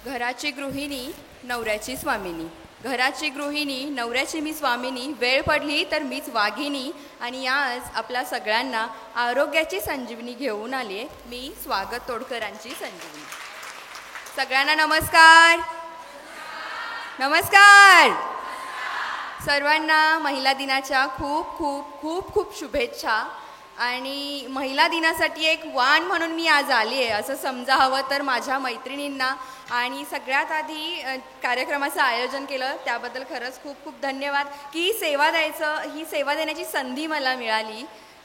घराची गृहिणी नवऱ्याची स्वामिनी, घराची गृहिणी नवऱ्याची मी स्वामिनी, वेळ पडली तर मीच वाघिणी. आणि आज आपल्या सगळ्यांना आरोग्याची संजीवनी घेऊन आली आहे मी, स्वागत तोडकरांची संजीवनी. सगळ्यांना नमस्कार. नमस्कार. सर्वांना महिला दिनाच्या खूप खूप खूप खूप शुभेच्छा. आणि महिला दिनासाठी एक वाण म्हणून मी आज आली आहे असं समजा हवं तर माझ्या मैत्रिणींना. आणि सगळ्यात आधी कार्यक्रमाचं आयोजन केलं त्याबद्दल खरंच खूप खूप धन्यवाद की ही सेवा देण्याची संधी मला मिळाली.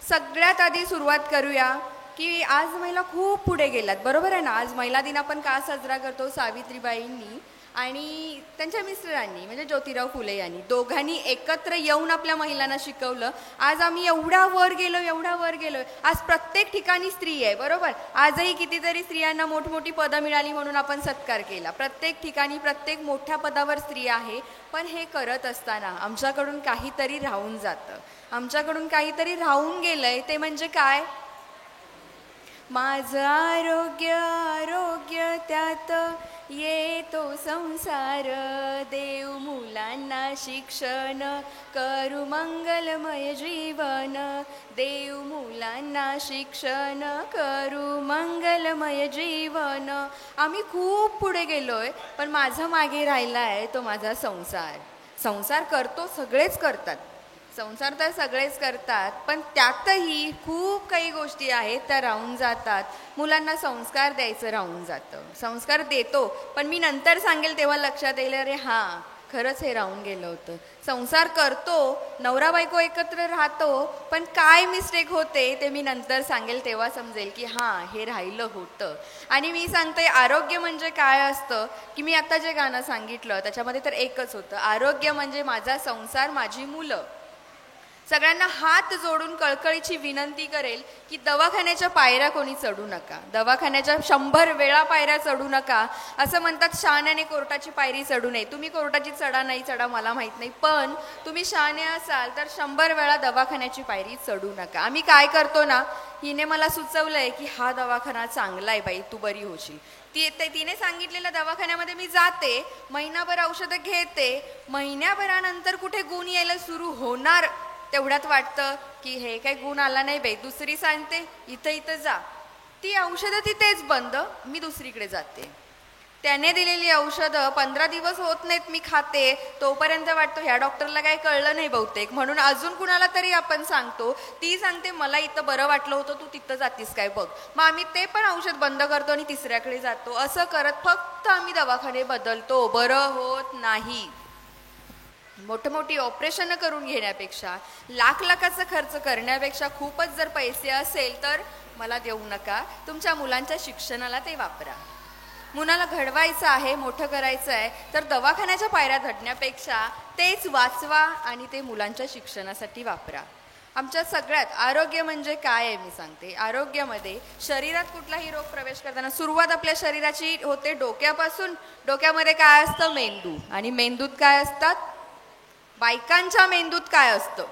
सगळ्यात आधी सुरुवात करूया की आज महिला खूप पुढे गेल्यात, बरोबर आहे ना. आज महिला दिन आपण का साजरा करतो? सावित्रीबाईंनी आणि त्यांच्या मिस्टरांनी म्हणजे ज्योतिराव फुले यांनी दोघांनी एकत्र येऊन आपल्या महिलांना शिकवलं. आज आम्ही एवढा वर गेलो. आज प्रत्येक ठिकाणी स्त्री आहे, बरोबर. आजही कितीतरी स्त्रियांना मोठमोठी पदं मिळाली म्हणून आपण सत्कार केला. प्रत्येक ठिकाणी प्रत्येक मोठ्या पदावर स्त्री आहे. पण हे करत असताना आमच्याकडून काहीतरी राहून जातं, आमच्याकडून काहीतरी राहून गेलंय. ते म्हणजे काय? माझं आरोग्य आरोग्य त्यात येतो संसार, देव मुलांना शिक्षण करू मंगलमय जीवन, देव मुलांना शिक्षण करू मंगलमय जीवन. आम्ही खूप पुढे गेलोय पण माझं मागे राहिला आहे तो माझा संसार. संसार करतो, सगळेच करतात, संसार तर सगळेच करतात, पण त्यातही खूप काही गोष्टी आहेत त्या राहून जातात. मुलांना संस्कार द्यायचं राहून जातं. संस्कार देतो पण मी नंतर सांगेल तेव्हा लक्षात येईल अरे हां खरंच हे राहून गेलं होतं. संसार करतो, नवरा बायको एकत्र राहतो, पण काय मिस्टेक होते ते मी नंतर सांगेल तेव्हा समजेल की हां हे राहिलं होतं. आणि मी सांगते आरोग्य म्हणजे काय असतं की मी आता जे गाणं सांगितलं त्याच्यामध्ये तर एकच होतं, आरोग्य म्हणजे माझा संसार, माझी मुलं. सगळ्यांना हात जोडून कळकळीची विनंती करेल की दवाखान्याच्या पायऱ्या कोणी चढू नका, दवाखान्याच्या 100 वेळा पायऱ्या चढू नका. असं म्हणतात शहाण्याने कोर्टाची पायरी चढू नये. तुम्ही कोर्टाची चढा नाही चढा मला माहीत नाही, पण तुम्ही शहाणे असाल तर 100 वेळा दवाखान्याची पायरी चढू नका. आम्ही काय करतो ना, हिने मला सुचवलंय की हा दवाखाना चांगला आहे बाई, तू बरी होशील. तिने सांगितलेल्या दवाखान्यामध्ये मी जाते, महिनाभर औषधं घेते, महिन्याभरानंतर कुठे गुण यायला सुरू होणार तेवढ्यात वाटतं की हे काही गुण आला नाही बाई, दुसरी सांगते इथं जा. ती औषधं तिथेच बंद, मी दुसरीकडे जाते. त्याने दिलेली औषधं 15 दिवस होत नाहीत, मी खाते, तोपर्यंत वाटतं ह्या डॉक्टरला काही कळलं नाही बहुतेक म्हणून अजून कुणाला तरी आपण सांगतो. ती सांगते मला इथं बरं वाटलं होतं, तू तिथं जातीस काय बघ. मग आम्ही ते पण औषध बंद करतो आणि तिसऱ्याकडे जातो. असं करत फक्त आम्ही दवाखाने बदलतो, बरं होत नाही. मोठी ऑपरेशन करून घेण्यापेक्षा, लाखाचा खर्च करण्यापेक्षा खूपच जर पैसे असेल तर मला देऊ नका, तुमच्या मुलांच्या शिक्षणाला ते वापरा. मुलाला घडवायचं आहे, मोठं करायचं आहे तर दवाखान्याच्या पायऱ्या धडण्यापेक्षा तेच वाचवा आणि ते मुलांच्या शिक्षणासाठी वापरा. आमच्या सगळ्यात आरोग्य म्हणजे काय आहे मी सांगते. आरोग्यामध्ये शरीरात कुठलाही रोग प्रवेश करताना सुरुवात आपल्या शरीराची होते डोक्यापासून. डोक्यामध्ये काय असतं? मेंदू. आणि मेंदूत काय असतात? बायकांच्या मेंदूत काय असतं?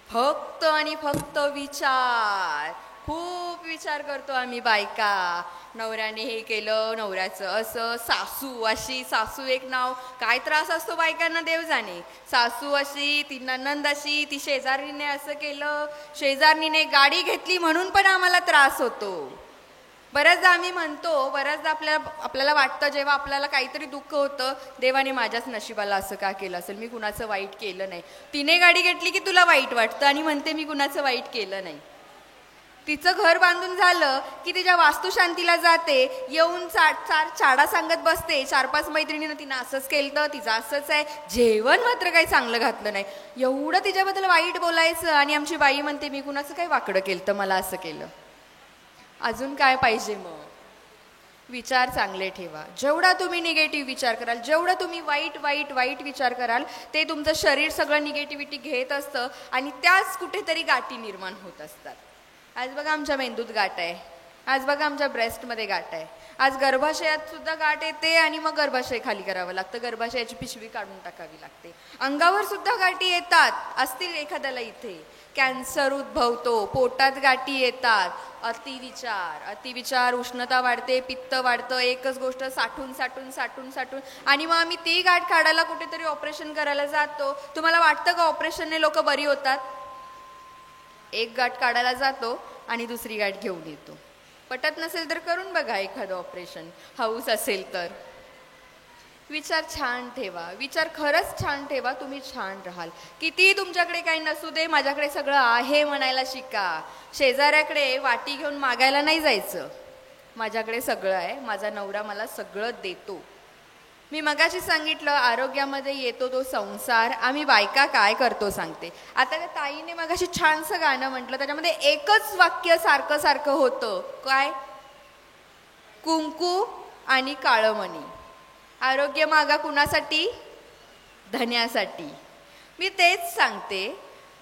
फक्त आणि फक्त विचार. खूप विचार करतो आम्ही बायका. नवऱ्याने हे केलं, नवऱ्याचं असं, सासू अशी, सासू एक नाव, काय त्रास असतो बायकांना देव जाणे. सासू अशी, ती नणंद अशी, ती शेजारीने असं केलं, शेजारणीने गाडी घेतली म्हणून पण आम्हाला त्रास होतो. बऱ्याचदा आम्ही म्हणतो, बऱ्याचदा आपल्याला वाटतं जेव्हा आपल्याला काहीतरी दुःख होतं, देवाने माझ्याच नशिबाला असं का केलं असेल, मी कुणाचं वाईट केलं नाही. तिने गाडी घेतली की तुला वाईट वाटतं आणि म्हणते मी कुणाचं वाईट केलं नाही. तिचं घर बांधून झालं की तिच्या वास्तुशांतीला जाते, येऊन चाडा सांगत बसते 4-5 मैत्रिणीनं तिनं असंच केलं, तिचं असंच आहे, जेवण मात्र काही चांगलं घातलं नाही, एवढं तिच्याबद्दल वाईट बोलायचं. आणि आमची बाई म्हणते मी कुणाचं काही वाकडं केलं तर मला असं केलं. अजून काय पाहिजे मग? विचार चांगले ठेवा. जेवढा तुम्ही निगेटिव्ह विचार कराल, जेवढा तुम्ही वाईट विचार कराल, ते तुमचं शरीर सगळं निगेटिव्हिटी घेत असतं आणि त्याच कुठेतरी गाठी निर्माण होत असतात. आज बघा आमच्या मेंदूत गाठ आहे आज बघा आमच्या ब्रेस्टमध्ये गाठ आहे. आज गर्भाशयात सुद्धा गाठ येते आणि मग गर्भाशय खाली करावं लागतं, गर्भाशयाची पिशवी काढून टाकावी लागते. अंगावर सुद्धा गाठी येतात, असतील एखाद्याला इथे. कॅन्सर उद्भवतो, पोटात गाठी येतात. अतिविचार, उष्णता वाढते, पित्त वाढतं, एकच गोष्ट साठून साठून साठून साठून आणि मग आम्ही ती गाठ काढायला कुठेतरी ऑपरेशन करायला जातो. तुम्हाला वाटतं का ऑपरेशनने लोक बरी होतात? एक गाठ काढायला जातो आणि दुसरी गाठ घेऊन येतो. पटत नसेल तर करून बघा एखादं ऑपरेशन, हौस असेल तर. विचार छान ठेवा, विचार खरंच छान ठेवा, तुम्ही छान राहाल. किती तुमच्याकडे काही नसू दे, माझ्याकडे सगळं आहे म्हणायला शिका. शेजाऱ्याकडे वाटी घेऊन मागायला नाही जायचं. माझ्याकडे सगळं आहे, माझा नवरा मला सगळं देतो. मी मगाशी सांगितलं आरोग्यामध्ये येतो तो संसार. आम्ही बायका काय करतो सांगते. आता त्या ताईने मगाशी छानसं गाणं म्हटलं, त्याच्यामध्ये एकच वाक्य सारखं सारखं होतं. काय? कुंकू आणि काळमणी. आरोग्य मागा कुणासाठी? धन्यासाठी. मी तेच सांगते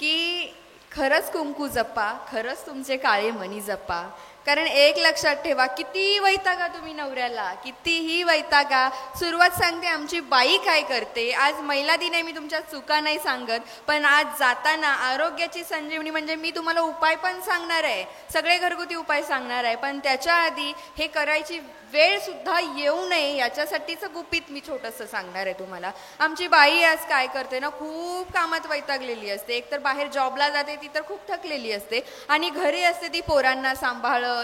की खरंच कुंकू जपा, खरंच तुमचे काळे मणी जपा. कारण एक लक्षात ठेवा, किती वैतागा तुम्ही नवऱ्याला, कितीही वैतागा. सुरुवात सांगते आमची बाई काय करते. आज महिला दिन आहे, मी तुमच्या चुका नाही सांगत, पण आज जाताना आरोग्याची संजीवनी म्हणजे मी तुम्हाला उपाय पण सांगणार आहे, सगळे घरगुती उपाय सांगणार आहे. पण त्याच्या आधी हे करायची वेळ सुद्धा येऊ नये याच्यासाठीचं गुपित मी छोटंसं सांगणार आहे तुम्हाला. आमची बाई आज काय करते ना, खूप कामात वैतागलेली असते. एकतर बाहेर जॉबला जाते ती तर खूप थकलेली असते आणि घरी असते ती पोरांना सांभाळत,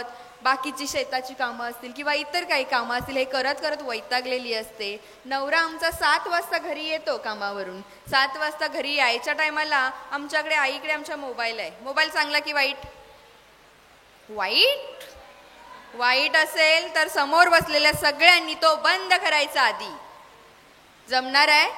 बाकीची शेताची कामं असतील किंवा इतर काही कामं असतील, हे करत करत वैतागलेली असते. नवरा आमचा 7 वाजता घरी येतो कामावरून. 7 वाजता घरी यायच्या टायमाला आमच्याकडे आईकडे आमच्या मोबाईल आहे. मोबाईल चांगला की वाईट? वाईट. वाईट असेल तर समोर बसलेल्या सगळ्यांनी तो बंद करायचा आधी. जमणार आहे?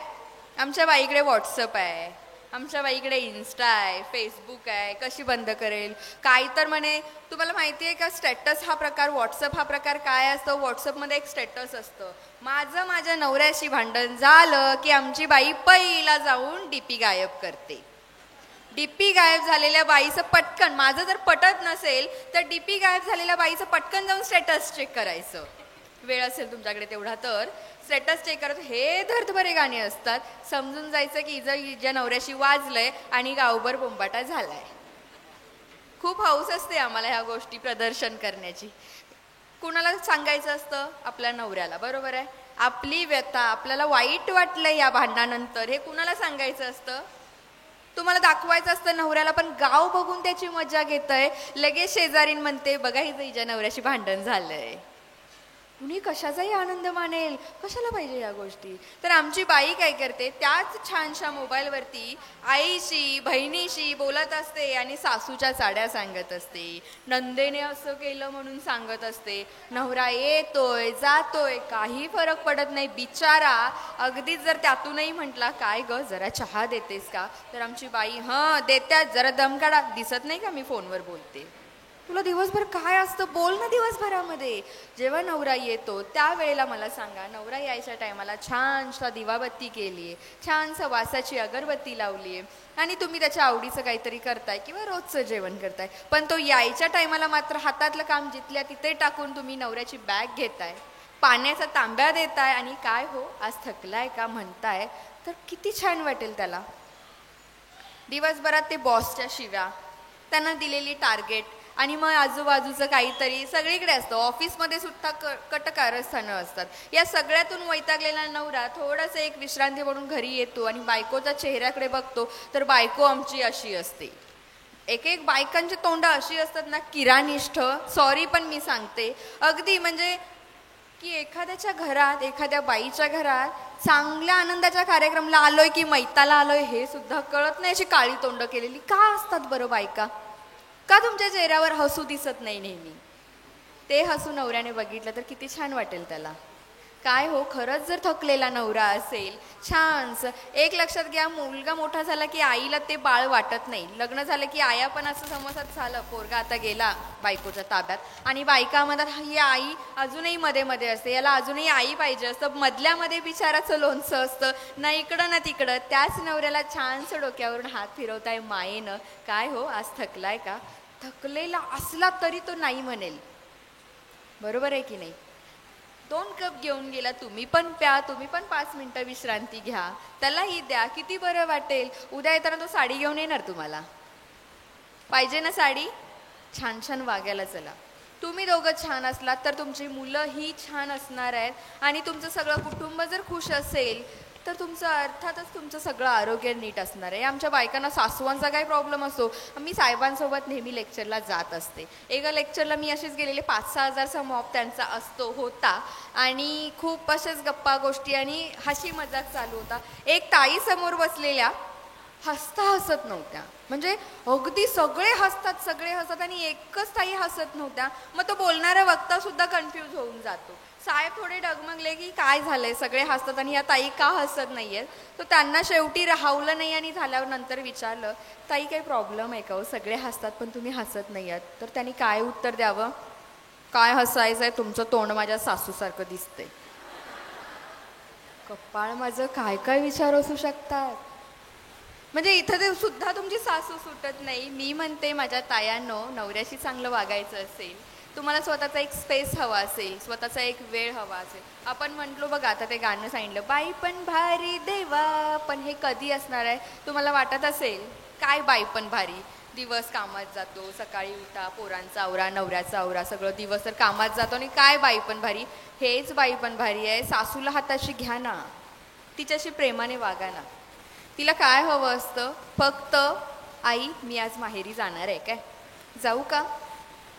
आमच्या बाईकडे व्हॉट्सअप आहे, आमच्या बाईकडे इन्स्टा आहे, फेसबुक आहे. कशी बंद करेल? काय तर म्हणे. तुम्हाला माहिती आहे का स्टेटस हा प्रकार, व्हॉट्सअप हा प्रकार काय असतो? व्हॉट्सअपमध्ये एक स्टेटस असतं. माझ्या नवऱ्याशी भांडण झालं की आमची बाई पहिला जाऊन डीपी गायब करते. डीपी गायब झालेल्या बाईचं पटकन, माझं जर पटत नसेल तर डीपी गायब झालेल्या बाईचं पटकन जाऊन स्टेटस चेक करायचं. वेळ असेल तुमच्याकडे तेवढा तर स्टेटस चेक करत. हे धर्तभरे गाणे असतात. समजून जायचं की हिच्या नवऱ्याशी वाजलंय आणि गावभर बोंबाटा झालाय. खूप हौस असते आम्हाला ह्या गोष्टी प्रदर्शन करण्याची. कुणाला सांगायचं असतं? आपल्या नवऱ्याला, बरोबर आहे. आपली व्यथा, आपल्याला वाईट वाटलं या भांडणानंतर, हे कुणाला सांगायचं असतं? तुम्हाला दाखवायचं असतं नवऱ्याला. पण गाव बघून त्याची मजा घेतय. लगेच शेजारीन म्हणते बघा हिच्या नवऱ्याशी भांडण झालंय. कुणी कशाचाही आनंद मानेल, कशाला पाहिजे या गोष्टी. तर आमची बाई काय करते, त्याच छानशा मोबाईलवरती आईशी बहिणीशी बोलत असते आणि सासूच्या चाड्या सांगत असते. नंदेने असं केलं म्हणून सांगत असते. नवरा येतोय जातोय, काही फरक पडत नाही बिचारा. अगदीच जर त्यातूनही म्हटला काय ग जरा चहा देतेस का, तर आमची बाई देत्यात, जरा दम काढा, दिसत नाही का मी फोनवर बोलते. तुला दिवसभर काय असतं, बोल ना दिवसभरामध्ये. जेव्हा नवरा येतो त्यावेळेला मला सांगा. नवरा यायच्या टायमाला छानशा दिवाबत्ती केली आहे, छानसं वासाची अगरबत्ती लावली आहे आणि तुम्ही त्याच्या आवडीचं काहीतरी करताय किंवा रोजचं जेवण करताय. पण तो यायच्या टायमाला मात्र हातातलं काम जिथल्या तिथे टाकून तुम्ही नवऱ्याची बॅग घेताय, पाण्याचा तांब्या देताय आणि काय हो आज थकलाय का म्हणताय, तर किती छान वाटेल त्याला. दिवसभरात ते बॉसच्या शिव्या, त्यांना दिलेली टार्गेट आणि मग आजूबाजूचं काहीतरी सगळीकडे असतं. ऑफिसमध्ये सुद्धा कटकारस्थानं असतात. या सगळ्यातून वैतागलेला नवरा थोडंसं एक विश्रांती म्हणून घरी येतो आणि बायकोच्या चेहऱ्याकडे बघतो तर बायको आमची अशी असते. एक एक बायकांची तोंड अशी असतात ना, किरानिष्ठ. सॉरी पण मी सांगते, अगदी म्हणजे की एखाद्याच्या घरात, एखाद्या बाईच्या घरात चांगल्या आनंदाच्या कार्यक्रमाला आलोय की मैताला आलोय हे सुद्धा कळत नाही, अशी काळी तोंड केलेली का असतात बरं बायका? का तुमच्या चेहऱ्यावर हसू दिसत नाही नेहमी? ते हसू नवऱ्याने बघितलं तर किती छान वाटेल त्याला. काय हो, खरंच जर थकलेला नवरा असेल छानस, एक लक्षात घ्या, मुलगा मोठा झाला की आईला ते बाळ वाटत नाही. लग्न झालं की आया पण असं समजत झालं पोरगा आता गेला बायकोच्या ताब्यात आणि बायका म्हणतात ही आई अजूनही मध्ये मध्ये असते, याला अजूनही आई पाहिजे असतं. मधल्यामध्ये बिचाराचं लोणचं असतं, ना इकडं ना तिकडं. त्याच नवऱ्याला छानसं डोक्यावरून हात फिरवताय मायेनं. काय हो आज थकलाय का? थकलेला असला तरी तो नाही म्हणेल. बरोबर आहे की नाही? 2 कप घेऊन गेला, तुम्ही पण प्या, तुम्ही पण 5 मिनिटं विश्रांती घ्या, त्यालाही द्या, किती बरं वाटेल. उद्या येताना तो साडी घेऊन येणार तुम्हाला. पाहिजे ना साडी? छान छान वागायला चला. तुम्ही दोघं छान असलात तर तुमची मुलंही छान असणार आहेत आणि तुमचं सगळं कुटुंब जर खुश असेल तर तुमचं अर्थातच तुमचं सगळं आरोग्य नीट असणार आहे. आमच्या बायकांना सासूवांचा काही प्रॉब्लेम असतो, मी साहेबांसोबत नेहमी लेक्चरला जात असते. एका लेक्चरला मी अशीच गेलेले, 5-6 हजारचा मॉप त्यांचा होता आणि खूप असेच गप्पा गोष्टी आणि हसी मजाक चालू होता. एक ताई समोर बसलेल्या हसता हसत नव्हत्या, म्हणजे अगदी सगळे हसतात आणि एकच ताई हसत नव्हत्या. मग तो बोलणारा वक्ता सुद्धा कन्फ्यूज होऊन जातो. साहेब थोडे डगमगले की काय झालंय, सगळे हसतात आणि या ताई का हसत नाहीयेत. तर त्यांना शेवटी राहवलं नाही आणि झाल्यावर नंतर विचारलं, ताई काही प्रॉब्लेम आहे का हो, सगळे हसतात पण तुम्ही हसत नाही आहात. तर त्यांनी काय उत्तर द्यावं, काय हसायचंय, तुमचं तोंड माझ्या सासूसारखं दिसतंय. कपाळ माझं, काय काय विचार असू शकतात. म्हणजे इथं ते सुद्धा तुमची सासू सुटत नाही. मी म्हणते माझ्या तायांनो, नवऱ्याशी चांगलं वागायचं असेल, तुम्हाला स्वतःचा एक स्पेस हवा असेल, स्वतःचा एक वेळ हवा असेल. आपण म्हटलो बघा, आता ते गाणं सांगितलं, बाई पण भारी देवा, पण हे कधी असणार आहे. तुम्हाला वाटत असेल काय बाई पण भारी, दिवस कामात जातो, सकाळी उठा, पोरांचा आवरा, नवऱ्याचा आवरा, सगळं दिवस तर कामात जातो आणि काय बाई पण भारी. हेच बाई पण भारी आहे. सासूला हाताशी घ्या ना, तिच्याशी प्रेमाने वागा ना. तिला काय हवं असतं, फक्त आई मी आज माहेरी जाणार आहे, काय जाऊ का,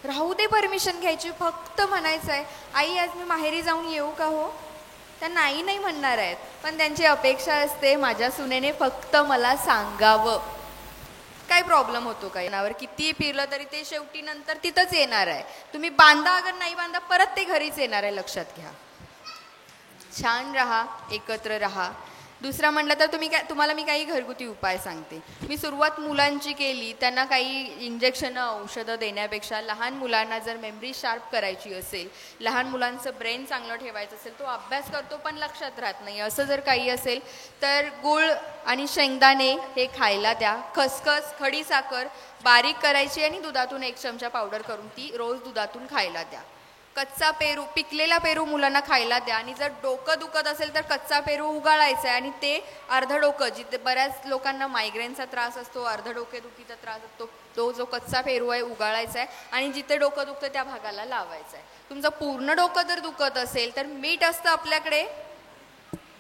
राहू दे, परमिशन घ्यायची, फक्त म्हणायचं आहे आई आज मी माहेरी जाऊन येऊ का हो. त्या नाही नाही म्हणणार आहेत, पण त्यांची अपेक्षा असते माझ्या सुनेने फक्त मला सांगावं. काय प्रॉब्लेम होतो का येण्यावर, किती फिरलं तरी ते शेवटी नंतर तिथंच येणार आहे. तुम्ही बांधा अगर नाही बांधा, परत ते घरीच येणार आहे, लक्षात घ्या. छान राहा, एकत्र राहा. दुसरा म्हटलं तर तुम्हाला मी काही घरगुती उपाय सांगते. मी सुरुवात मुलांची केली, त्यांना काही इंजेक्शनं औषधं देण्यापेक्षा लहान मुलांना जर मेमरी शार्प करायची असेल, लहान मुलांचं ब्रेन चांगलं ठेवायचं असेल, तो अभ्यास करतो पण लक्षात राहत नाही, असं जर काही असेल तर गूळ आणि शेंगदाणे हे खायला द्या. खसखस, खडीसाखर बारीक करायची आणि दुधातून 1 चमचा पावडर करून ती रोज दुधातून खायला द्या. कच्चा पेरू, पिकलेला पेरू मुलांना खायला द्या. आणि जर डोकं दुखत असेल तर कच्चा पेरू उगाळायचा आहे आणि ते अर्ध डोकं, जिथे बऱ्याच लोकांना मायग्रेनचा त्रास असतो, अर्ध डोकेदुखीचा त्रास असतो, तो जो कच्चा पेरू आहे उगाळायचा आहे आणि जिथे डोकं दुखतं त्या भागाला लावायचं आहे. तुमचं पूर्ण डोकं जर दुखत असेल तर मीठ असतं आपल्याकडे,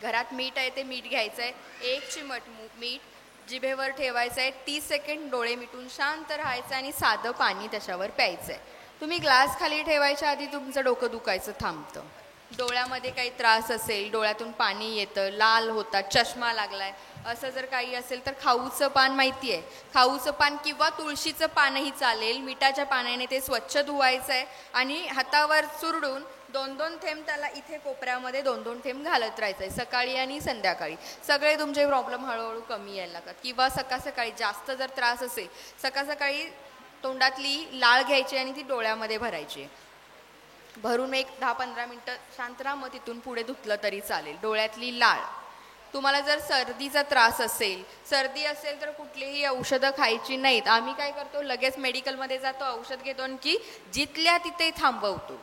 घरात मीठ आहे, ते मीठ घ्यायचं आहे, 1 चिमट मीठ जिभेवर ठेवायचं आहे, 30 सेकंड डोळे मिटून शांत राहायचं आणि साधं पाणी त्याच्यावर प्यायचं आहे. तुम्ही ग्लास खाली ठेवायच्या आधी तुमचं डोकं दुखायचं थांबतं. डोळ्यामध्ये काही त्रास असेल, डोळ्यातून पाणी येतं, लाल होतात, चष्मा लागलाय, असं जर काही असेल तर खाऊचं पान माहिती आहे, खाऊचं पान किंवा तुळशीचं पानही चालेल. मिठाच्या पाण्याने ते स्वच्छ धुवायचं आहे आणि हातावर चुरडून 2-2 थेंब त्याला इथे कोपऱ्यामध्ये 2-2 थेंब घालत राहायचं आहे, सकाळी आणि संध्याकाळी. सगळे तुमचे प्रॉब्लेम हळूहळू कमी यायला लागतात. किंवा सकाळी जास्त जर त्रास असेल, सकाळी तोंडातली लाळ घ्यायची आणि ती डोळ्यामध्ये भरायची, भरून एक 10-15 मिनटं शांत राहा, मग तिथून पुढे धुतलं तरी चालेल. डोळ्यातली लाळ. तुम्हाला जर सर्दीचा त्रास असेल, सर्दी असेल तर कुठलीही औषधं खायची नाहीत. आम्ही काय करतो, लगेच मेडिकलमध्ये जातो, औषध घेतो आणि की जिथल्या तिथे थांबवतो.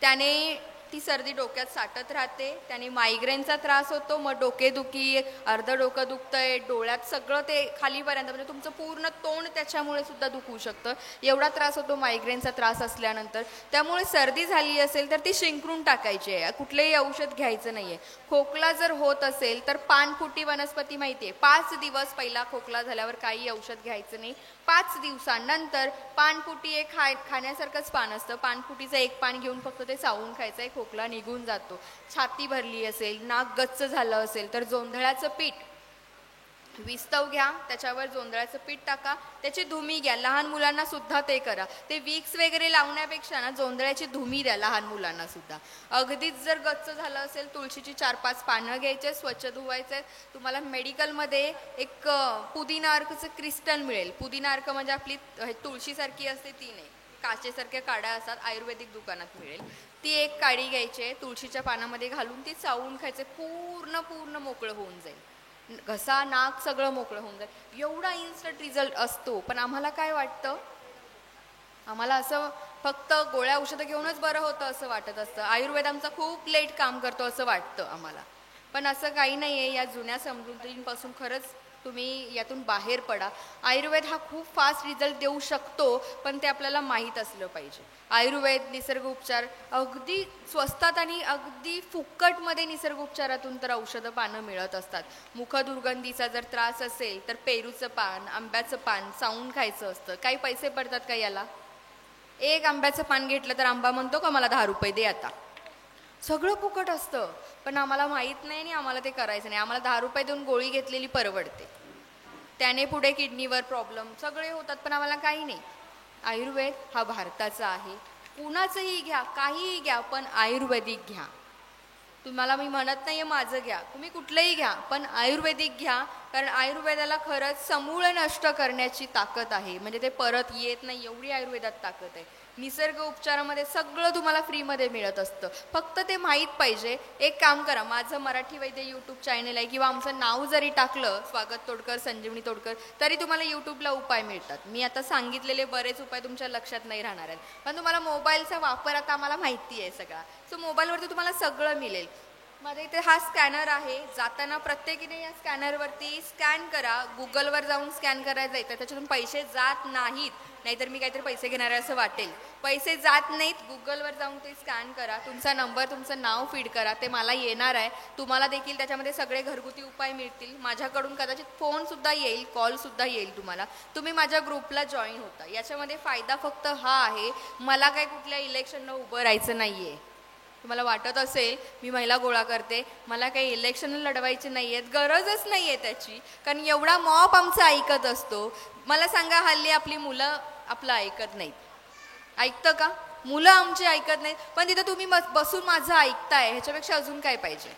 त्याने ती सर्दी डोक्यात साठत राहते, त्याने मायग्रेनचा त्रास होतो, मग डोकेदुखी, अर्ध डोकं दुखतंय, डोळ्यात सगळं ते खालीपर्यंत, म्हणजे तुमचं पूर्ण तोंड त्याच्यामुळे सुद्धा दुखू शकतं. एवढा त्रास होतो मायग्रेनचा त्रास असल्यानंतर. त्यामुळे सर्दी झाली असेल तर ती शिंकरून टाकायची आहे, कुठलेही औषध घ्यायचं नाही आहे. खोकला जर होत असेल तर पानफुटी वनस्पती माहिती आहे, 5 दिवस पहिला खोकला झाल्यावर काही औषध घ्यायचं नाही. 5 दिवसांनंतर पानफुटी एक खाण्यासारखंच पान असतं, पानफुटीचं 1 पान घेऊन फक्त ते चावून खायचं आहे, खोकला निघून जातो. छाती भरली असेल, नाक गच्च झालं असेल तर जोंधळ्याचं पीठ विस्तव घ्या, त्याच्यावर जोंधळ्याचं पीठ टाका, त्याची धुमी घ्या. लहान मुलांना सुद्धा ते करा. ते विक्स वगैरे लावण्यापेक्षा ना जोंधळ्याची धुमी द्या लहान मुलांना सुद्धा. अगदीच जर गच्च झालं असेल, तुळशीची 4-5 पानं घ्यायचे, स्वच्छ धुवायचे. तुम्हाला मेडिकलमध्ये एक पुदिना अर्कचं क्रिस्टल मिळेल. पुदिना अर्क म्हणजे आपली तुळशीसारखी असते ती नाही, काचेसारख्या काड्या असतात, आयुर्वेदिक दुकानात मिळेल. ती एक काडी घ्यायची, तुळशीच्या पानामध्ये घालून ती चावून खायचे, पूर्ण मोकळं होऊन जाईल. घसा, नाक सगळं मोकळं होऊन जाईल. एवढा इन्स्टंट रिझल्ट असतो. पण आम्हाला काय वाटतं, आम्हाला असं फक्त गोळ्या औषधं घेऊनच बरं होतं असं वाटत असतं. आयुर्वेद आमचा खूप लेट काम करतो असं वाटतं आम्हाला. पण असं काही नाही आहे. या जुन्या समजुतींपासून खरंच तुम्ही यातून बाहेर पडा. आयुर्वेद हा खूप फास्ट रिझल्ट देऊ शकतो, पण ते आपल्याला माहीत असलं पाहिजे. आयुर्वेद, निसर्ग उपचार अगदी स्वस्तात आणि अगदी फुकटमध्ये निसर्ग उपचारातून तर औषधं पानं मिळत असतात. मुखदुर्गंधीचा जर त्रास असेल तर पेरूचं पान, आंब्याचं पान चावून खायचं असतं. काही पैसे पडतात का याला? एक आंब्याचं पान घेतलं तर आंबा म्हणतो का मला 10 रुपये दे आता. सगळं फुकट असतं, पण आम्हाला माहीत नाही आणि आम्हाला ते करायचं नाही. आम्हाला 10 रुपये देऊन गोळी घेतलेली परवडते. त्याने पुढे किडनीवर प्रॉब्लेम सगळे होतात, पण आम्हाला काही नाही. आयुर्वेद हा भारताचा आहे. कुणाचंही घ्या, काहीही घ्या, पण आयुर्वेदिक घ्या. तुम्हाला मी म्हणत नाही आहे माझं घ्या, तुम्ही कुठलंही घ्या, पण आयुर्वेदिक घ्या. कारण आयुर्वेदाला खरंच समूळ नष्ट करण्याची ताकद आहे. म्हणजे ते परत येत नाही एवढी आयुर्वेदात ताकद आहे. निसर्ग उपचारामध्ये सगळं तुम्हाला फ्रीमध्ये मिळत असतं. फक्त ते माहीत पाहिजे. एक काम करा, माझं मराठी वैद्य यूट्यूब चॅनल आहे, किंवा आमचं नाव जरी टाकलं स्वागत तोडकर, संजीवनी तोडकर, तरी तुम्हाला यूट्यूबला उपाय मिळतात. मी आता सांगितलेले बरेच उपाय तुमच्या लक्षात नाही राहणार आहेत, पण तुम्हाला मोबाईलचा वापर आता आम्हाला माहिती आहे सगळा. सो मोबाईलवरती तुम्हाला सगळं मिळेल. माझ्या इथे हा स्कॅनर आहे. जाताना प्रत्येकीने या स्कॅनरवरती स्कॅन करा. गुगलवर जाऊन स्कॅन करायला जायचं, त्याच्यातून पैसे जात नाहीत. नाहीतर मी काहीतरी पैसे घेणार आहे असं वाटेल. पैसे जात नाहीत. गुगलवर जाऊन ते स्कॅन करा. तुमचा नंबर, तुमचं नाव फीड करा. ते मला येणार आहे. तुम्हाला देखील त्याच्यामध्ये सगळे घरगुती उपाय मिळतील. माझ्याकडून कदाचित फोनसुद्धा येईल, कॉलसुद्धा येईल तुम्हाला. तुम्ही माझ्या ग्रुपला जॉईन होता. याच्यामध्ये फायदा फक्त हा आहे, मला काही कुठल्या इलेक्शनला उभं राहायचं नाही आहे. तुम्हाला वाटत असेल मी महिला गोळा करते, मला काही इलेक्शन लढवायची नाही आहेत, गरजच नाही आहे त्याची. कारण एवढा मॉप आमचा ऐकत असतो. मला सांगा, हल्ली आपली मुलं आपलं ऐकत नाहीत. ऐकतं का? मुलं आमची ऐकत नाहीत, पण तिथं तुम्ही बसून माझं ऐकताय, ह्याच्यापेक्षा अजून काय पाहिजे?